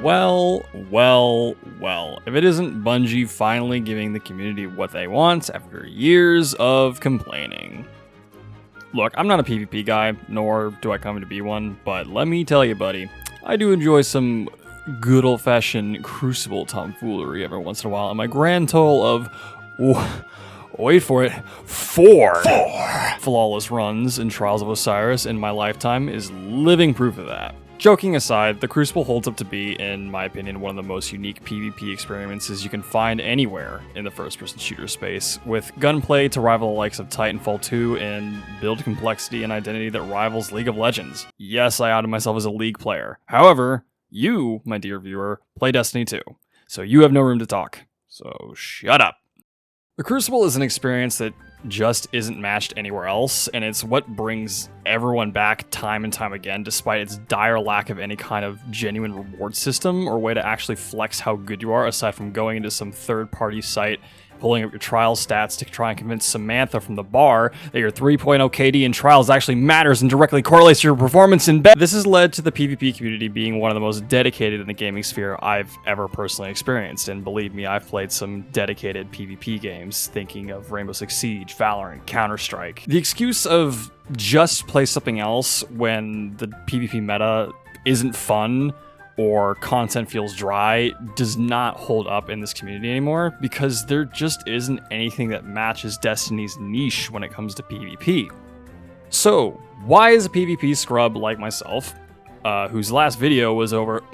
Well, well, well. If it isn't Bungie finally giving the community what they want after years of complaining. Look, I'm not a PvP guy, nor do I come to be one, but let me tell you, buddy, I do enjoy some good old-fashioned Crucible tomfoolery every once in a while, and my grand total of, wait for it, four flawless runs in Trials of Osiris in my lifetime is living proof of that. Joking aside, the Crucible holds up to be, in my opinion, one of the most unique PvP experiences you can find anywhere in the first-person shooter space, with gunplay to rival the likes of Titanfall 2 and build complexity and identity that rivals League of Legends. Yes, I outed myself as a League player. However, you, my dear viewer, play Destiny 2, so you have no room to talk. So shut up. The Crucible is an experience that just isn't matched anywhere else, and it's what brings everyone back time and time again, despite its dire lack of any kind of genuine reward system or way to actually flex how good you are, aside from going into some third-party site, pulling up your trials stats to try and convince Samantha from the bar that your 3.0 KD in trials actually matters and directly correlates to your performance in bed. This has led to the PvP community being one of the most dedicated in the gaming sphere I've ever personally experienced, and believe me, I've played some dedicated PvP games, thinking of Rainbow Six Siege, Valorant, Counter-Strike. The excuse of just play something else when the PvP meta isn't fun or content feels dry does not hold up in this community anymore, because there just isn't anything that matches Destiny's niche when it comes to PvP. So, why is a PvP scrub like myself, whose last video was over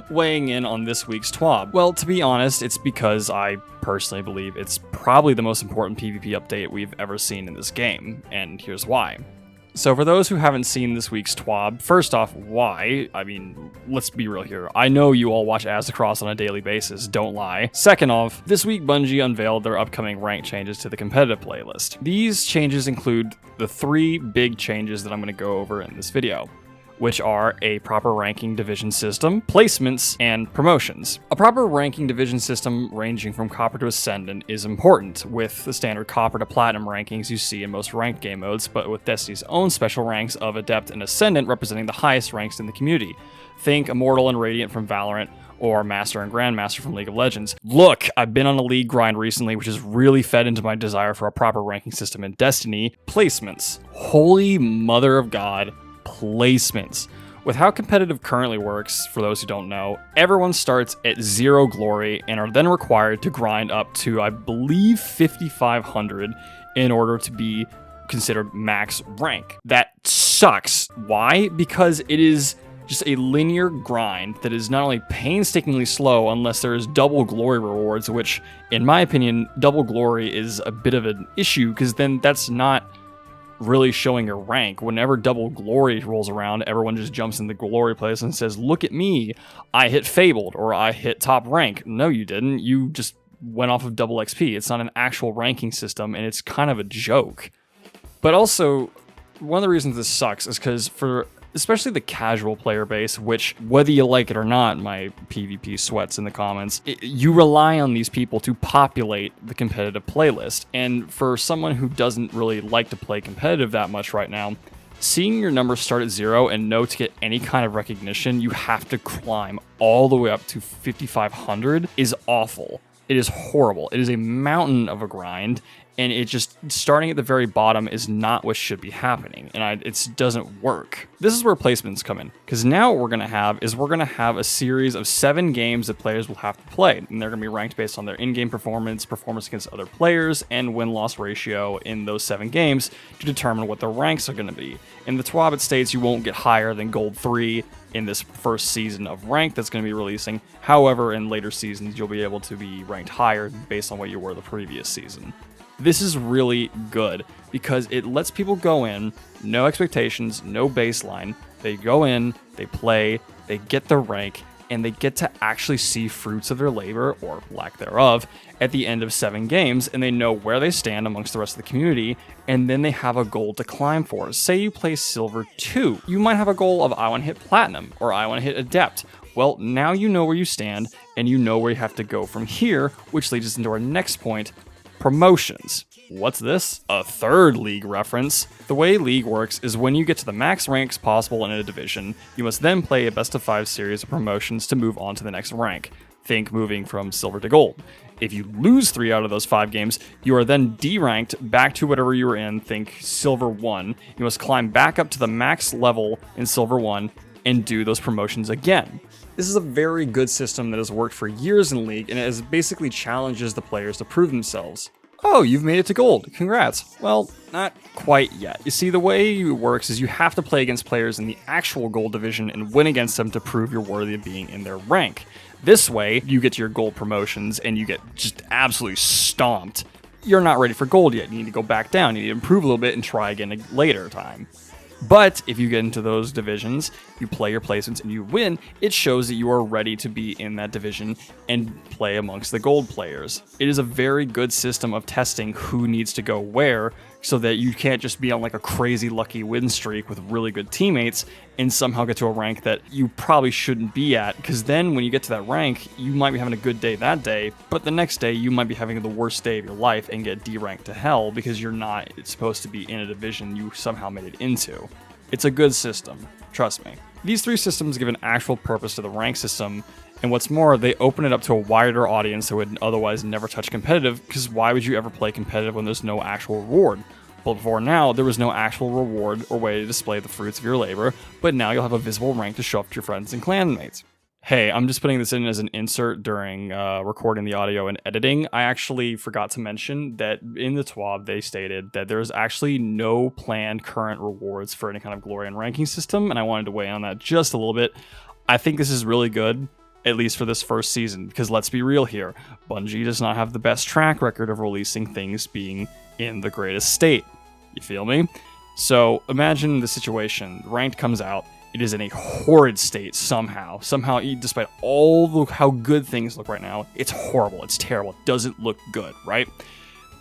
weighing in on this week's TWAB? Well, to be honest, it's because I personally believe it's probably the most important PvP update we've ever seen in this game, and here's why. So for those who haven't seen this week's TWAB, first off, why? I mean, let's be real here. I know you all watch Aztecross on a daily basis, don't lie. Second off, this week Bungie unveiled their upcoming rank changes to the competitive playlist. These changes include the 3 big changes that I'm going to go over in this video, which are a proper ranking division system, placements, and promotions. A proper ranking division system ranging from Copper to Ascendant is important, with the standard Copper to Platinum rankings you see in most ranked game modes, but with Destiny's own special ranks of Adept and Ascendant representing the highest ranks in the community. Think Immortal and Radiant from Valorant, or Master and Grandmaster from League of Legends. Look, I've been on a League grind recently, which has really fed into my desire for a proper ranking system in Destiny. Placements. Holy mother of God. Placements. With how competitive currently works, for those who don't know, everyone starts at 0 glory and are then required to grind up to, I believe, 5,500 in order to be considered max rank. That sucks. Why? Because it is just a linear grind that is not only painstakingly slow unless there is double glory rewards, which, in my opinion, double glory is a bit of an issue, because then that's not really showing your rank. Whenever double glory rolls around, everyone just jumps in the glory place and says, look at me, I hit Fabled, or I hit top rank. No, you didn't. You just went off of double XP. It's not an actual ranking system, and it's kind of a joke. But also, one of the reasons this sucks is because for especially the casual player base, which, whether you like it or not, my PvP sweats in the comments, you rely on these people to populate the competitive playlist. And for someone who doesn't really like to play competitive that much right now, seeing your numbers start at 0 and know to get any kind of recognition, you have to climb all the way up to 5,500 is awful. It is horrible. It is a mountain of a grind, and it just, starting at the very bottom is not what should be happening, and it doesn't work. This is where placements come in, because now what we're going to have a series of 7 games that players will have to play, and they're going to be ranked based on their in-game performance against other players, and win-loss ratio in those 7 games to determine what their ranks are going to be. In the TWAB, it states you won't get higher than Gold 3 in this first season of rank that's going to be releasing. However, in later seasons, you'll be able to be ranked higher based on what you were the previous season. This is really good because it lets people go in, no expectations, no baseline. They go in, they play, they get their rank, and they get to actually see fruits of their labor, or lack thereof, at the end of 7 games, and they know where they stand amongst the rest of the community, and then they have a goal to climb for. Say you play Silver 2, you might have a goal of I want to hit Platinum, or I want to hit Adept. Well, now you know where you stand, and you know where you have to go from here, which leads us into our next point, promotions. What's this? A third League reference. The way League works is when you get to the max ranks possible in a division, you must then play a best of 5 series of promotions to move on to the next rank. Think moving from silver to gold. If you lose 3 out of those 5 games, you are then deranked back to whatever you were in, think silver 1. You must climb back up to the max level in silver 1 and do those promotions again. This is a very good system that has worked for years in League, and it has basically challenges the players to prove themselves. Oh, you've made it to gold. Congrats. Well, not quite yet. You see, the way it works is you have to play against players in the actual gold division and win against them to prove you're worthy of being in their rank. This way, you get to your gold promotions and you get just absolutely stomped. You're not ready for gold yet. You need to go back down. You need to improve a little bit and try again a later time. But if you get into those divisions, you play your placements and you win, it shows that you are ready to be in that division and play amongst the gold players. It is a very good system of testing who needs to go where, so that you can't just be on like a crazy lucky win streak with really good teammates and somehow get to a rank that you probably shouldn't be at, because then when you get to that rank, you might be having a good day that day, but the next day you might be having the worst day of your life and get deranked to hell because you're not supposed to be in a division you somehow made it into. It's a good system, trust me. These 3 systems give an actual purpose to the rank system, and what's more, they open it up to a wider audience that would otherwise never touch competitive, because why would you ever play competitive when there's no actual reward? Well, before now, there was no actual reward or way to display the fruits of your labor, but now you'll have a visible rank to show up to your friends and clanmates. Hey, I'm just putting this in as an insert during recording the audio and editing. I actually forgot to mention that in the TWAB, they stated that there's actually no planned current rewards for any kind of glory and ranking system, and I wanted to weigh in on that just a little bit. I think this is really good, at least for this first season, because let's be real here, Bungie does not have the best track record of releasing things being in the greatest state. You feel me? So imagine the situation, ranked comes out, it is in a horrid state somehow, despite all how good things look right now, it's horrible, it's terrible, it doesn't look good, right?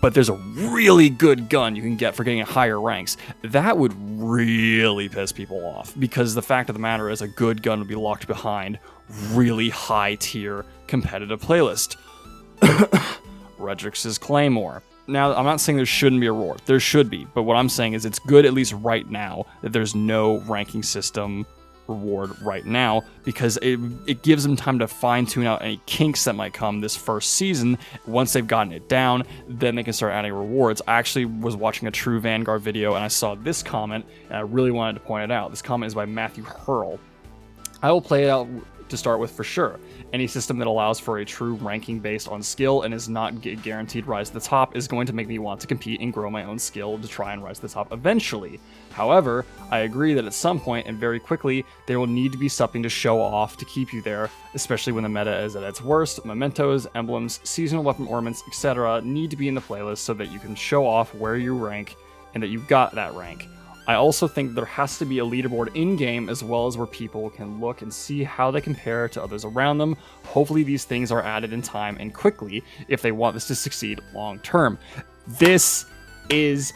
But there's a really good gun you can get for getting higher ranks. That would really piss people off, because the fact of the matter is a good gun would be locked behind really high tier competitive playlist. Redrix's Claymore. Now, I'm not saying there shouldn't be a reward. There should be, but what I'm saying is it's good, at least right now, that there's no ranking system reward right now, because it gives them time to fine-tune out any kinks that might come this first season. Once they've gotten it down, then they can start adding rewards. I actually was watching a True Vanguard video, and I saw this comment, and I really wanted to point it out. This comment is by Matthew Hurl. I will play it out to start with for sure. Any system that allows for a true ranking based on skill and is not guaranteed rise to the top is going to make me want to compete and grow my own skill to try and rise to the top eventually. However, I agree that at some point and very quickly, there will need to be something to show off to keep you there, especially when the meta is at its worst. Mementos, emblems, seasonal weapon ornaments, etc. need to be in the playlist so that you can show off where you rank and that you got that rank. I also think there has to be a leaderboard in-game as well as where people can look and see how they compare to others around them. Hopefully these things are added in time and quickly if they want this to succeed long term. This is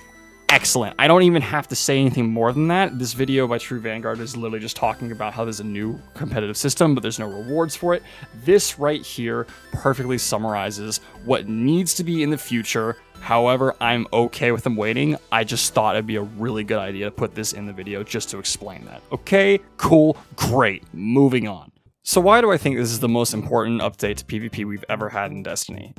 excellent. I don't even have to say anything more than that. This video by True Vanguard is literally just talking about how there's a new competitive system, but there's no rewards for it. This right here perfectly summarizes what needs to be in the future. However, I'm okay with them waiting. I just thought it'd be a really good idea to put this in the video just to explain that. Okay, cool, great, moving on. So why do I think this is the most important update to PvP we've ever had in Destiny?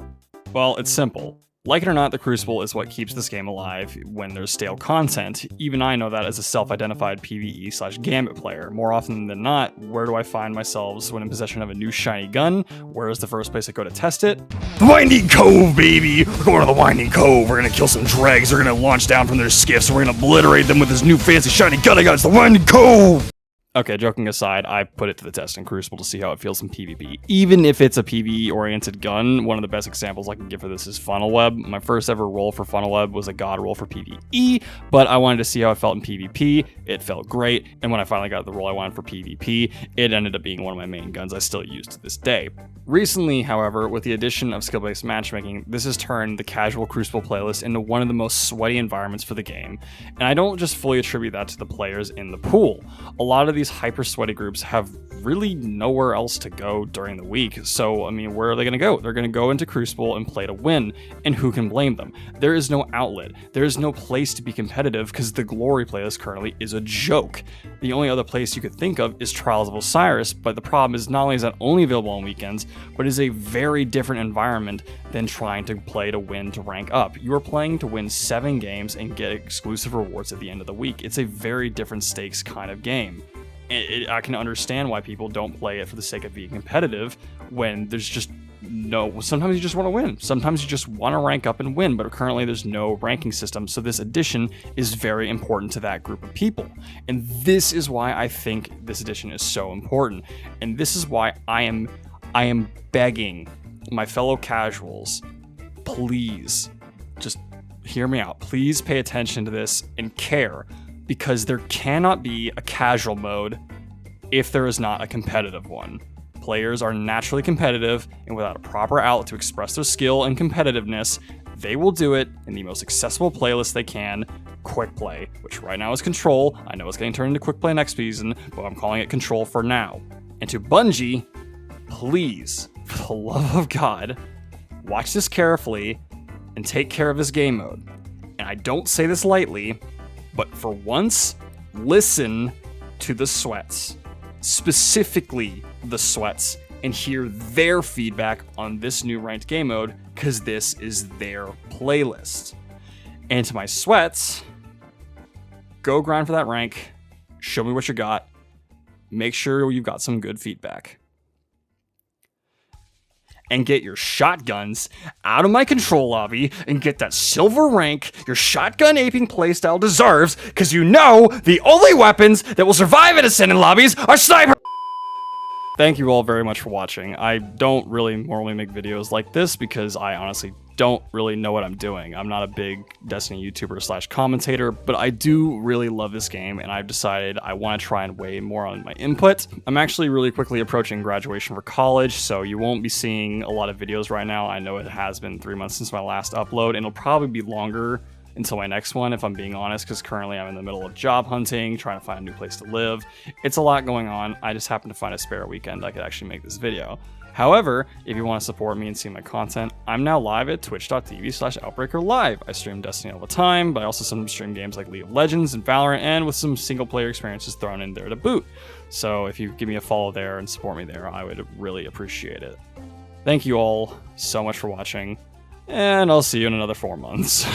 Well, it's simple. Like it or not, the Crucible is what keeps this game alive when there's stale content. Even I know that as a self-identified PvE/Gambit player. More often than not, where do I find myself when in possession of a new shiny gun? Where is the first place I go to test it? The Winding Cove, baby! We're going to the Winding Cove, we're gonna kill some dregs, we're gonna launch down from their skiffs, we're gonna obliterate them with this new fancy shiny gun I got, it's the Winding Cove! Okay, joking aside, I put it to the test in Crucible to see how it feels in PvP. Even if it's a PvE-oriented gun, one of the best examples I can give for this is Funnel Web. My first ever roll for Funnel Web was a god roll for PvE, but I wanted to see how it felt in PvP. It felt great, and when I finally got the roll I wanted for PvP, it ended up being one of my main guns I still use to this day. Recently, however, with the addition of skill-based matchmaking, this has turned the casual Crucible playlist into one of the most sweaty environments for the game, and I don't just fully attribute that to the players in the pool. A lot of these these hyper sweaty groups have really nowhere else to go during the week. So, I mean, where are they going to go? They're going to go into Crucible and play to win. And who can blame them? There is no outlet. There is no place to be competitive because the Glory playlist currently is a joke. The only other place you could think of is Trials of Osiris, but the problem is not only is that only available on weekends, but is a very different environment than trying to play to win to rank up. You are playing to win 7 games and get exclusive rewards at the end of the week. It's a very different stakes kind of game. I can understand why people don't play it for the sake of being competitive when there's just no, sometimes you just want to win. Sometimes you just want to rank up and win, but currently there's no ranking system. So this edition is very important to that group of people. And this is why I think this edition is so important. And this is why I am begging my fellow casuals, please just hear me out. Please pay attention to this and care, because there cannot be a casual mode if there is not a competitive one. Players are naturally competitive, and without a proper outlet to express their skill and competitiveness, they will do it in the most accessible playlist they can, Quick Play, which right now is Control. I know it's getting turned into Quick Play next season, but I'm calling it Control for now. And to Bungie, please, for the love of God, watch this carefully and take care of this game mode. And I don't say this lightly, but for once, listen to the Sweats, specifically the Sweats, and hear their feedback on this new ranked game mode, because this is their playlist. And to my Sweats, go grind for that rank, show me what you got, make sure you've got some good feedback. And get your shotguns out of my control lobby and get that silver rank your shotgun aping playstyle deserves, because you know the only weapons that will survive in Ascendant lobbies are sniper. Thank you all very much for watching. I don't really normally make videos like this because I honestly don't really know what I'm doing. I'm not a big Destiny YouTuber / commentator, but I do really love this game, and I've decided I want to try and weigh more on my input. I'm actually really quickly approaching graduation for college, so you won't be seeing a lot of videos right now. I know it has been 3 months since my last upload, and it'll probably be longer until my next one, if I'm being honest, because currently I'm in the middle of job hunting, trying to find a new place to live. It's a lot going on. I just happened to find a spare weekend I could actually make this video. However, if you want to support me and see my content, I'm now live at twitch.tv/OutbreakerLive. I stream Destiny all the time, but I also sometimes stream games like League of Legends and Valorant, and with some single player experiences thrown in there to boot. So if you give me a follow there and support me there, I would really appreciate it. Thank you all so much for watching, and I'll see you in another 4 months.